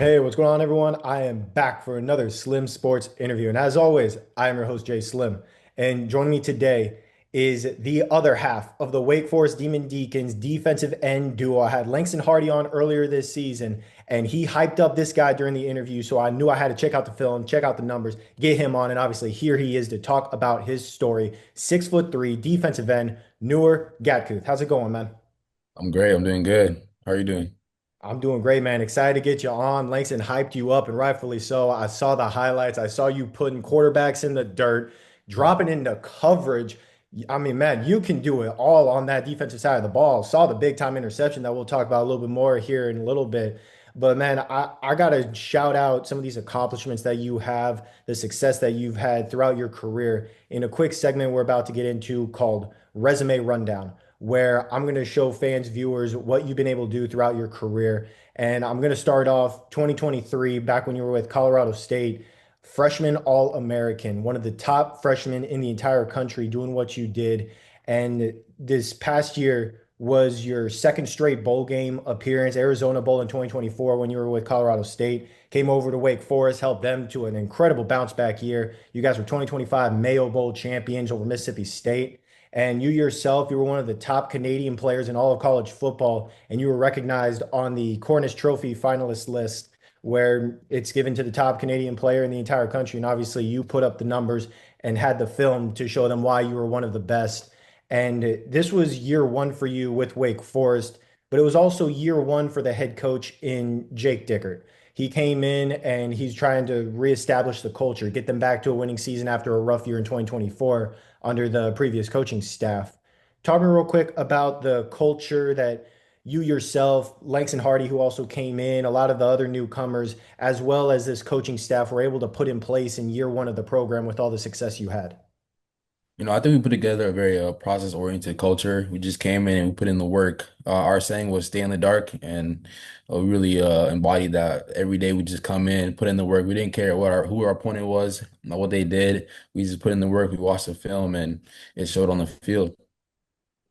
Hey, what's going on, everyone? I am back for another Slim Sports interview. And as always, I am your host, Jay Slim. And joining me today is the other half of the Wake Forest Demon Deacons defensive end duo. I had Langston Hardy on earlier this season, and he hyped up this guy during the interview. So I knew I had to check out the film, check out the numbers, get him on. And obviously, here he is to talk about his story. 6'3" defensive end, Nuer Gatkuoth. How's it going, man? I'm great. I'm doing good. How are you doing? I'm doing great, man. Excited to get you on. Langston hyped you up, and rightfully so. I saw the highlights. I saw you putting quarterbacks in the dirt, dropping into coverage. I mean, man, you can do it all on that defensive side of the ball. Saw the big time interception that we'll talk about a little bit more here in a little bit. But man, I gotta shout out some of these accomplishments that you have, the success that you've had throughout your career in a quick segment we're about to get into called Resume Rundown, where I'm going to show fans, viewers, what you've been able to do throughout your career. And I'm going to start off 2023, back when you were with Colorado State, freshman All-American, one of the top freshmen in the entire country doing what you did. And this past year was your second straight bowl game appearance, Arizona Bowl in 2024 when you were with Colorado State. Came over to Wake Forest, helped them to an incredible bounce back year. You guys were 2025 Mayo Bowl champions over Mississippi State. And you yourself, you were one of the top Canadian players in all of college football, and you were recognized on the Cornish Trophy finalist list, where it's given to the top Canadian player in the entire country. And obviously, you put up the numbers and had the film to show them why you were one of the best. And this was year one for you with Wake Forest, but it was also year one for the head coach in Jake Dickert. He came in and he's trying to reestablish the culture, get them back to a winning season after a rough year in 2024 under the previous coaching staff. Talk to me real quick about the culture that you yourself, Langston Hardy, who also came in, a lot of the other newcomers, as well as this coaching staff were able to put in place in year one of the program with all the success you had. I think we put together a very process-oriented culture. We just came in and we put in the work. Our saying was "stay in the dark," and we really embodied that. Every day we just come in, put in the work. We didn't care who our opponent was, not what they did. We just put in the work. We watched the film, and it showed on the field.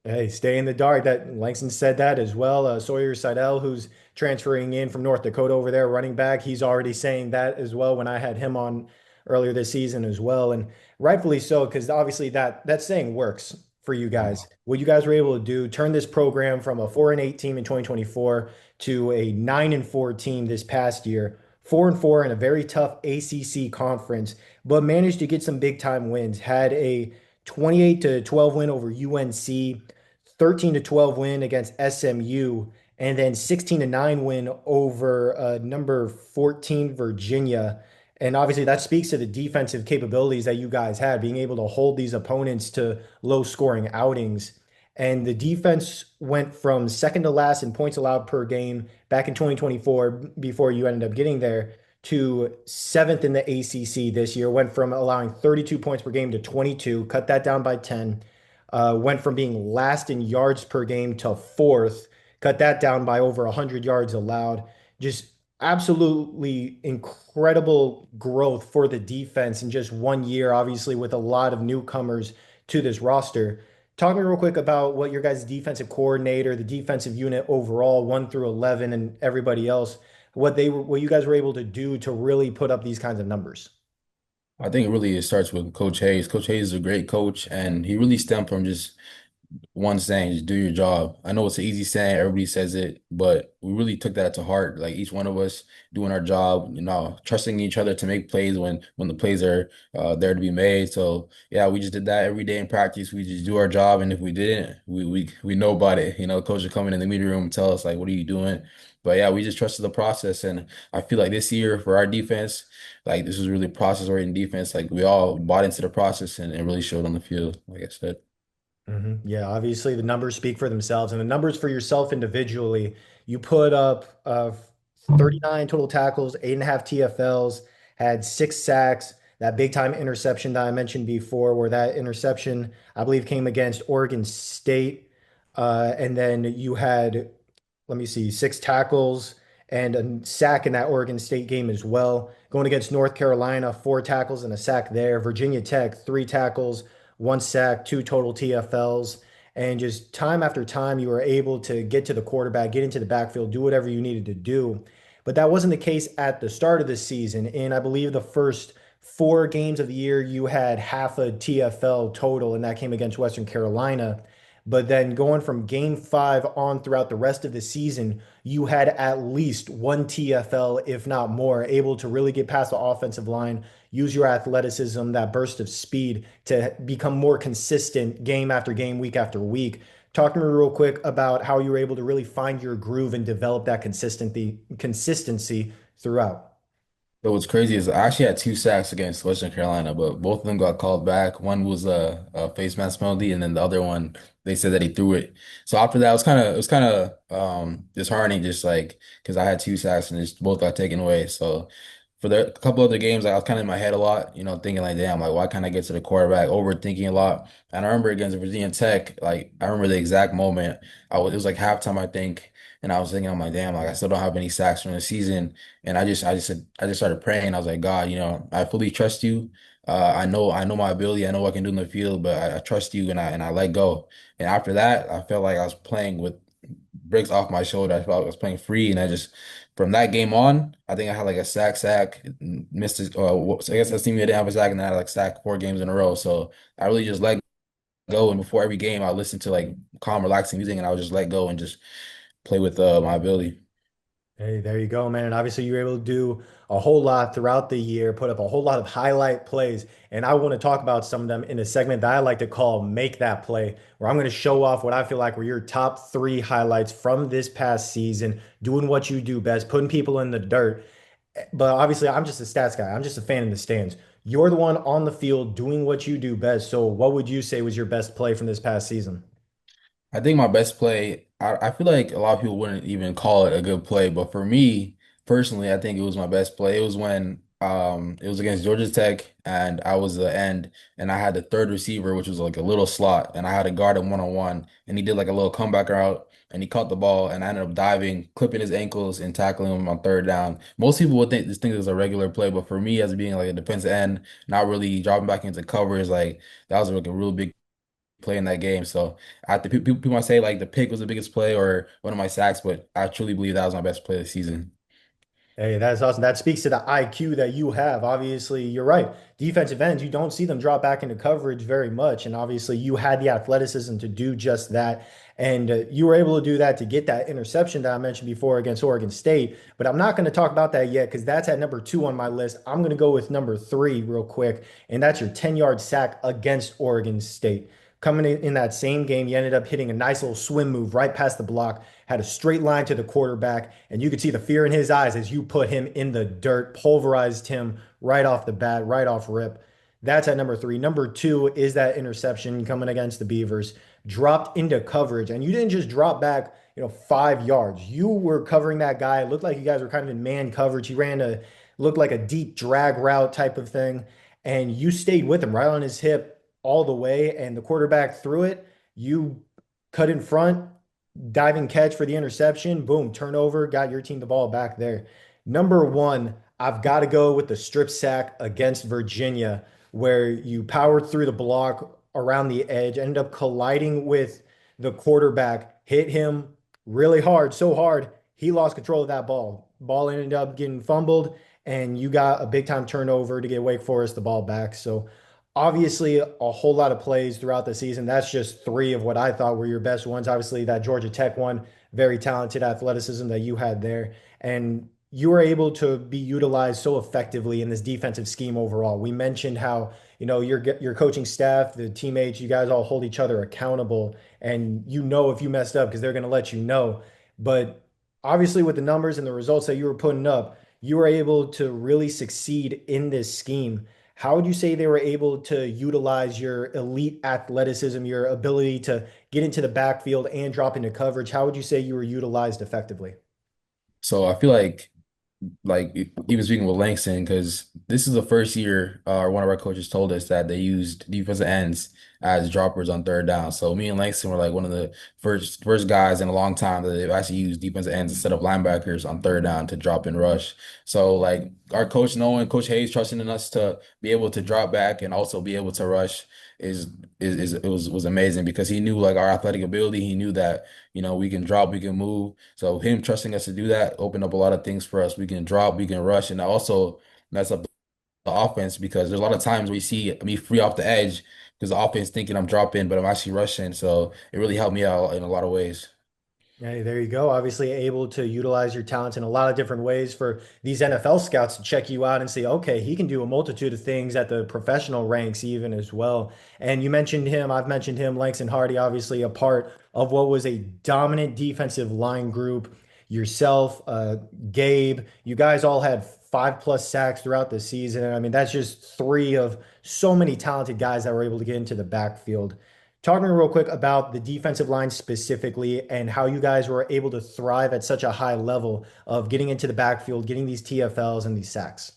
Hey, stay in the dark. That Langston said that as well. Sawyer Seidel, who's transferring in from North Dakota over there, running back, he's already saying that as well when I had him on earlier this season as well. And rightfully so, because obviously that saying works for you guys. What you guys were able to do, turn this program from a 4-8 team in 2024 to a 9-4 team this past year, 4-4 in a very tough ACC conference, but managed to get some big time wins. Had a 28-12 win over UNC, 13-12 win against SMU, and then 16-9 win over number 14 Virginia. And obviously, that speaks to the defensive capabilities that you guys had, being able to hold these opponents to low scoring outings. And the defense went from second to last in points allowed per game back in 2024 before you ended up getting there to seventh in the ACC this year. Went from allowing 32 points per game to 22, cut that down by 10. Went from being last in yards per game to fourth, cut that down by over 100 yards allowed. Just absolutely incredible growth for the defense in just 1 year, obviously, with a lot of newcomers to this roster. Talk to me real quick about what your guys' defensive coordinator, the defensive unit overall, 1 through 11, and everybody else, what you guys were able to do to really put up these kinds of numbers. I think it starts with Coach Hayes. Coach Hayes is a great coach, and he really stemmed from just one saying, just do your job. I know it's an easy saying, everybody says it, but we really took that to heart. Like each one of us doing our job, trusting each other to make plays when the plays are there to be made. So yeah, we just did that every day in practice. We just do our job, and if we didn't, we know about it. Coach would come in the meeting room and tell us like, "What are you doing?" But yeah, we just trusted the process, and I feel like this year for our defense, like this was really process-oriented defense. Like we all bought into the process, and it really showed on the field, like I said. Yeah, obviously the numbers speak for themselves, and the numbers for yourself individually. You put up 39 total tackles, 8.5 TFLs, had 6 sacks. That big time interception that I mentioned before, where that interception I believe came against Oregon State, and then you had, let me see, 6 tackles and a sack in that Oregon State game as well. Going against North Carolina, 4 tackles and a sack there. Virginia Tech, 3 tackles, 1 sack, 2 total TFLs. And just time after time, you were able to get to the quarterback, get into the backfield, do whatever you needed to do. but that wasn't the case at the start of the season. In I believe the first 4 games of the year, you had half a TFL total, and that came against Western Carolina. But then going from game 5 on throughout the rest of the season, you had at least one TFL, if not more, able to really get past the offensive line, use your athleticism, that burst of speed to become more consistent game after game, week after week. Talk to me real quick about how you were able to really find your groove and develop that consistency throughout. But what's crazy is I actually had 2 sacks against Western Carolina, but both of them got called back. One was a face mask penalty, and then the other one they said that he threw it. So after that, it was kind of disheartening, just like because I had 2 sacks and just both got taken away. So for the couple other games, I was kind of in my head a lot, thinking like, damn, like why can't I get to the quarterback? Overthinking a lot. And I remember against Virginia Tech, like I remember the exact moment. It was like halftime, I think. And I was thinking, I'm like, damn, like I still don't have any sacks from the season. And I just started praying. I was like, God, I fully trust you. I know my ability. I know what I can do in the field, but I trust you, and I let go. And after that, I felt like I was playing with bricks off my shoulder. I felt like I was playing free, and from that game on, I think I had like a sack, missed it. So I guess that team didn't have a sack, and then I had like sack 4 games in a row. So I really just let go. And before every game, I listened to like calm, relaxing music, and I would just let go and just play with my ability. Hey, there you go, man. And obviously, you were able to do a whole lot throughout the year, put up a whole lot of highlight plays. And I want to talk about some of them in a segment that I like to call Make That Play, where I'm going to show off what I feel like were your top 3 highlights from this past season, doing what you do best, putting people in the dirt. But obviously, I'm just a stats guy. I'm just a fan in the stands. You're the one on the field doing what you do best. So, what would you say was your best play from this past season? I think my best play, I feel like a lot of people wouldn't even call it a good play, but for me personally, I think it was my best play. It was when it was against Georgia Tech and I was the end and I had the third receiver, which was like a little slot, and I had to guard him 1-on-1, and he did like a little comeback route and he caught the ball, and I ended up diving, clipping his ankles and tackling him on third down. Most people would think this thing is a regular play, but for me as being like a defensive end, not really dropping back into covers, like that was like a real big play in that game. So people might say like the pick was the biggest play or one of my sacks, but I truly believe that was my best play of the season. Hey, that's awesome. That speaks to the IQ that you have. Obviously, you're right. Defensive ends, you don't see them drop back into coverage very much. And obviously, you had the athleticism to do just that. And you were able to do that to get that interception that I mentioned before against Oregon State. But I'm not going to talk about that yet because that's at number 2 on my list. I'm going to go with number 3 real quick. And that's your 10-yard sack against Oregon State. Coming in that same game, you ended up hitting a nice little swim move right past the block, had a straight line to the quarterback, and you could see the fear in his eyes as you put him in the dirt, pulverized him right off the bat, right off rip. That's at number 3. Number 2 is that interception coming against the Beavers, dropped into coverage, and you didn't just drop back, 5 yards. You were covering that guy. It looked like you guys were kind of in man coverage. He ran looked like a deep drag route type of thing, and you stayed with him right on his hip all the way, and the quarterback threw it. You cut in front, diving catch for the interception. Boom, turnover, got your team the ball back there. Number 1, I've got to go with the strip sack against Virginia, where you powered through the block around the edge, ended up colliding with the quarterback, hit him really hard, so hard, he lost control of that ball. Ball ended up getting fumbled, and you got a big time turnover to get Wake Forest the ball back. So, obviously, a whole lot of plays throughout the season. That's just 3 of what I thought were your best ones. Obviously, that Georgia Tech one, very talented athleticism that you had there. And you were able to be utilized so effectively in this defensive scheme overall. We mentioned how, your coaching staff, the teammates, you guys all hold each other accountable. And if you messed up because they're going to let you know. But obviously, with the numbers and the results that you were putting up, you were able to really succeed in this scheme. How would you say they were able to utilize your elite athleticism, your ability to get into the backfield and drop into coverage? How would you say you were utilized effectively? So I feel like even speaking with Langston, because this is the first year one of our coaches told us that they used defensive ends as droppers on third down. So me and Langston were like one of the first guys in a long time that they've actually used defensive ends instead of linebackers on third down to drop and rush. So like our coach knowing Coach Hayes trusting in us to be able to drop back and also be able to rush is it was amazing because he knew like our athletic ability. He knew that, we can drop, we can move. So him trusting us to do that opened up a lot of things for us. We can drop, we can rush, and also mess up the offense because there's a lot of times where you see me free off the edge because the offense thinking I'm dropping, but I'm actually rushing. So it really helped me out in a lot of ways. Hey, there you go. Obviously, able to utilize your talents in a lot of different ways for these NFL scouts to check you out and say, okay, he can do a multitude of things at the professional ranks, even as well. And you mentioned him, I've mentioned him, Langston Hardy, obviously a part of what was a dominant defensive line group. Yourself, Gabe, you guys all had 5+ sacks throughout the season. I mean, that's just three of so many talented guys that were able to get into the backfield. Talk to me real quick about the defensive line specifically and how you guys were able to thrive at such a high level of getting into the backfield, getting these TFLs and these sacks.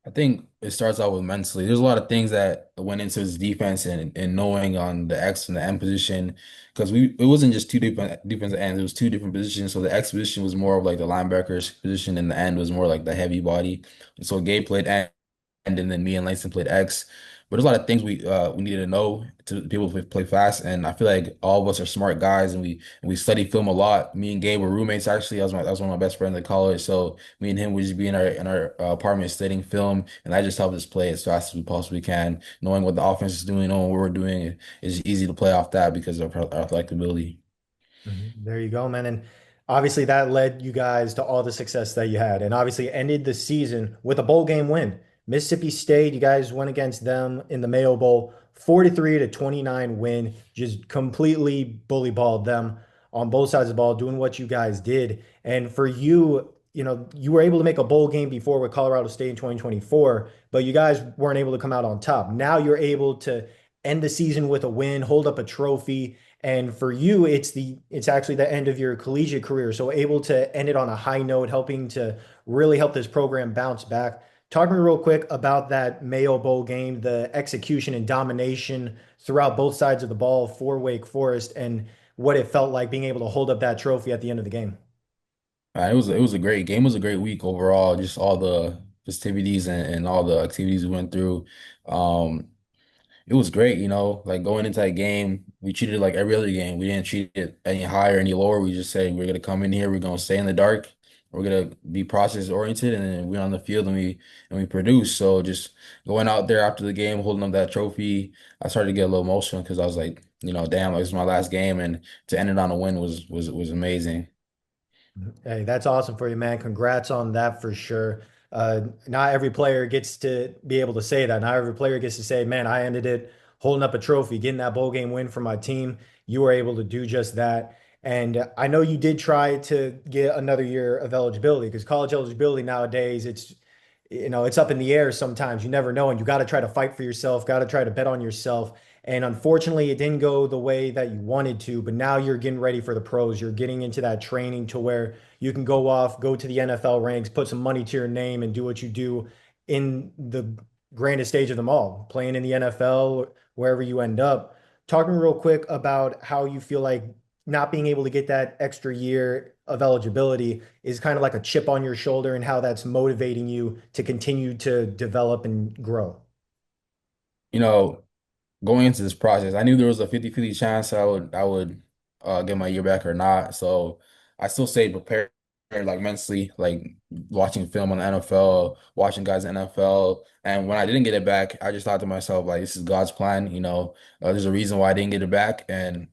I think it starts out with mentally. There's a lot of things that went into his defense and knowing on the X and the M position because it wasn't just two different defensive ends, it was two different positions. So the X position was more of like the linebacker's position and the end was more like the heavy body. And so Gabe played end and then me and Langston played X. But there's a lot of things we needed to know to be able to play fast. And I feel like all of us are smart guys and we study film a lot. Me and Gabe were roommates actually. That was one of my best friends at college. So me and him would just be in our apartment studying film, and that just helped us play as fast as we possibly can. Knowing what the offense is doing, knowing what we're doing, it's easy to play off that because of our athletic ability. There you go, man. And obviously that led you guys to all the success that you had. And obviously ended the season with a bowl game win. Mississippi State, you guys went against them in the Mayo Bowl, 43-29 win. Just completely bully balled them on both sides of the ball, doing what you guys did. And for you, you were able to make a bowl game before with Colorado State in 2024, but you guys weren't able to come out on top. Now you're able to end the season with a win, hold up a trophy. And for you, it's actually the end of your collegiate career. So able to end it on a high note, helping to really help this program bounce back. Talk to me real quick about that Mayo Bowl game, the execution and domination throughout both sides of the ball for Wake Forest, and what it felt like being able to hold up that trophy at the end of the game. It was a great game. It was a great week overall. Just all the festivities and all the activities we went through. Um, It was great, like going into that game, we treated it like every other game. We didn't treat it any higher, any lower. We just said we're gonna come in here, we're gonna stay in the dark, we're gonna be process oriented, and then we're on the field and we produce. So just going out there after the game, holding up that trophy, I started to get a little emotional because I was like, damn, like, this is my last game, and to end it on a win was amazing. Hey, that's awesome for you, man. Congrats on that for sure. Not every player gets to be able to say that. Not every player gets to say, man, I ended it holding up a trophy, getting that bowl game win for my team. You were able to do just that. And I know you did try to get another year of eligibility because college eligibility nowadays, it's up in the air sometimes. You never know. And you got to try to fight for yourself, got to try to bet on yourself. And unfortunately, it didn't go the way that you wanted to, but now you're getting ready for the pros. You're getting into that training to where you can go off, go to the NFL ranks, put some money to your name, and do what you do in the grandest stage of them all, playing in the NFL, wherever you end up. Talk to me real quick about how you feel like not being able to get that extra year of eligibility is kind of like a chip on your shoulder and how that's motivating you to continue to develop and grow. You know, Going into this process, I knew there was a 50-50 chance I would get my year back or not. So I still stayed prepared, like mentally, like watching film on the NFL, watching guys in the NFL. And when I didn't get it back, I just thought to myself, like, this is God's plan. There's a reason why I didn't get it back. And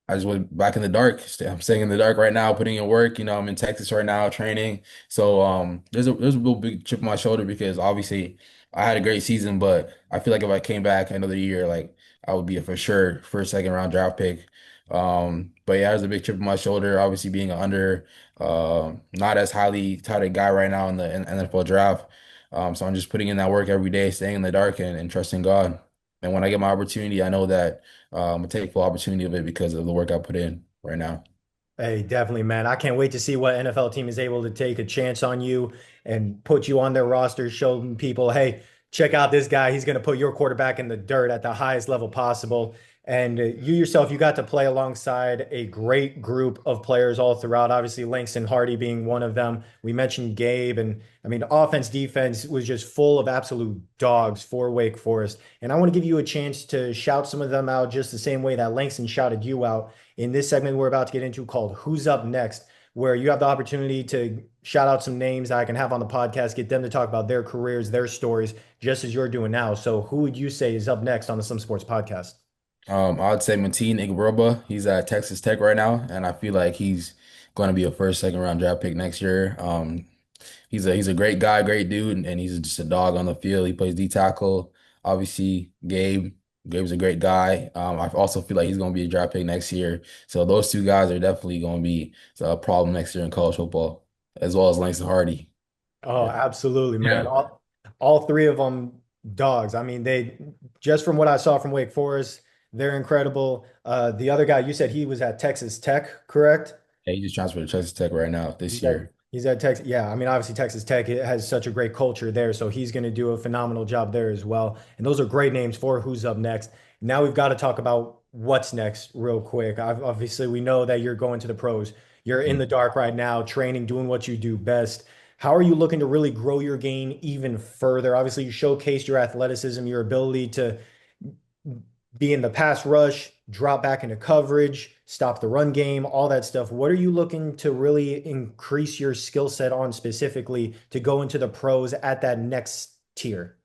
I just went back in the dark. I'm staying in the dark right now, putting in work. I'm in Texas right now training. So there's a real big chip on my shoulder because obviously I had a great season, but I feel like if I came back another year, like I would be a for sure first, second round draft pick. But yeah, there's a big chip on my shoulder. Obviously being an under, not as highly touted guy right now in the NFL draft. So I'm just putting in that work every day, staying in the dark and trusting God. And when I get my opportunity, I know that I'm gonna take full opportunity of it because of the work I put in right now. Hey, definitely, man. I can't wait to see what NFL team is able to take a chance on you and put you on their roster, show people, hey, check out this guy. He's going to put your quarterback in the dirt at the highest level possible. And you yourself, you got to play alongside a great group of players all throughout. Obviously, Langston Hardy being one of them. We mentioned Gabe, and I mean, offense, defense was just full of absolute dogs for Wake Forest. And I want to give you a chance to shout some of them out just the same way that Langston shouted you out in this segment we're about to get into called Who's Up Next, where you have the opportunity to shout out some names that I can have on the podcast, get them to talk about their careers, their stories, just as you're doing now. So, who would you say is up next on the Some Sports podcast? I'd say Mateen Igbroba. He's at Texas Tech right now, and I feel like he's going to be a first, second round draft pick next year. He's a great guy, great dude, and he's just a dog on the field. He plays D tackle. Obviously, Gabe's a great guy. I also feel like he's going to be a draft pick next year. So those two guys are definitely going to be a problem next year in college football, as well as Langston Hardy. Oh, absolutely, man. Yeah. All three of them dogs. I mean, they just from what I saw from Wake Forest, they're incredible. The other guy, you said he was at Texas Tech, correct? Yeah, he just transferred to Texas Tech right now this year. He's at Texas. Yeah, I mean, obviously Texas Tech it has such a great culture there, so he's going to do a phenomenal job there as well. And those are great names for who's up next. Now we've got to talk about what's next real quick. Obviously, we know that you're going to the pros. You're in the dark right now, training, doing what you do best. How are you looking to really grow your game even further? Obviously, you showcased your athleticism, your ability to be in the pass rush, drop back into coverage, stop the run game, all that stuff. What are you looking to really increase your skill set on specifically to go into the pros at that next tier?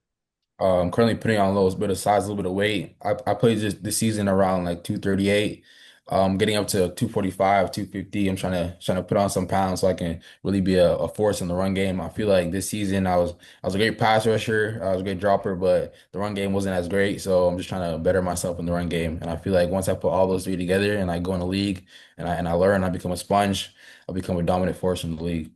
I'm currently putting on a little bit of size, a little bit of weight. I played this season around like 238. Getting up to 245, 250. I'm trying to put on some pounds so I can really be a force in the run game. I feel like this season I was a great pass rusher, I was a great dropper, but the run game wasn't as great. So I'm just trying to better myself in the run game. And I feel like once I put all those three together and I go in the league and I learn, I become a sponge, I'll become a dominant force in the league.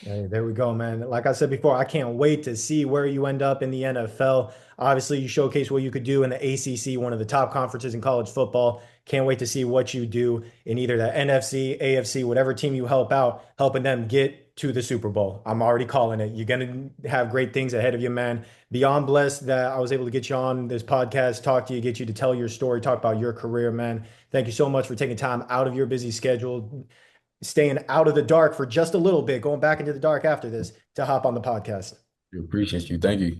Hey, there we go, man. Like I said before, I can't wait to see where you end up in the NFL. Obviously, you showcase what you could do in the ACC, one of the top conferences in college football. Can't wait to see what you do in either the NFC, AFC, whatever team you help out, helping them get to the Super Bowl. I'm already calling it. You're going to have great things ahead of you, man. Beyond blessed that I was able to get you on this podcast, talk to you, get you to tell your story, talk about your career, man. Thank you so much for taking time out of your busy schedule, staying out of the dark for just a little bit, going back into the dark after this to hop on the podcast. I appreciate you. Thank you.